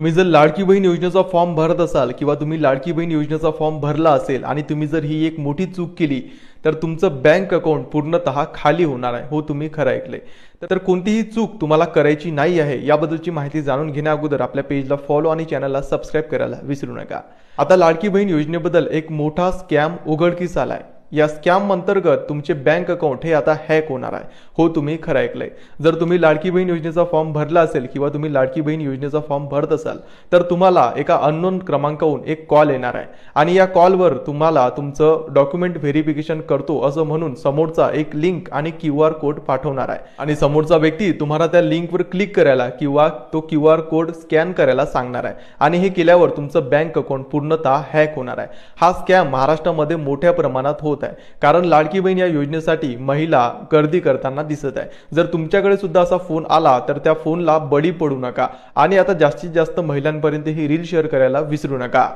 तुम्ही जर लाडकी बहीण योजनेचा फॉर्म भरत असाल किंवा तुम्ही लाडकी बहीण योजनेचा फॉर्म भरला असेल आणि तुम्ही जर ही एक मोठी चूक केली तर तुमचं बँक अकाउंट पूर्णतः खाली होणार आहे। हो, तुम्ही खरं ऐकलंय। तर कोणतीही चूक तुम्हाला करायची नाही आहे याबद्दलची माहिती जाणून घेण्या अगोदर आपल्या पेजला फॉलो आणि चॅनलला सबस्क्राइब करायला विसरू नका। आता लाडकी बहीण योजनेबद्दल एक मोठा स्कॅम उघडकीस आलाय। या स्कॅम अंतर्गत तुमचे बँक अकाउंट हे आता हॅक होणार आहे। हो, तुम्ही खरं ऐकलंय। जर तुम्ही लाडकी बहीण योजनेचा फॉर्म भरला असेल किंवा तुम्ही लाडकी बहीण योजनेचा फॉर्म भरत असाल तर तुम्हाला एका अननोन क्रमांकावरून एक कॉल येणार आहे आणि या कॉलवर तुम्हाला तुमचं डॉक्युमेंट व्हेरिफिकेशन करतो असं म्हणून समोरचा एक लिंक आणि QR कोड पाठवणार आहे आणि समोरचा व्यक्ती तुम्हाला त्या लिंकवर क्लिक करायला किंवा तो QR कोड स्कॅन करायला सांगणार आहे आणि हे केल्यावर तुमचं बँक अकाउंट पूर्णतः हॅक होणार आहे। हा स्कॅम महाराष्ट्रामध्ये मोठ्या प्रमाणात होत आहे कारण लाडकी बहीण या योजनेसाठी महिला गर्दी करताना दिसत आहे। जर तुमच्याकडे सुद्धा असा फोन आला तर त्या फोनला बळी पडू नका आणि आता जास्तीत जास्त महिलांपर्यंत ही रील शेअर करायला विसरू नका।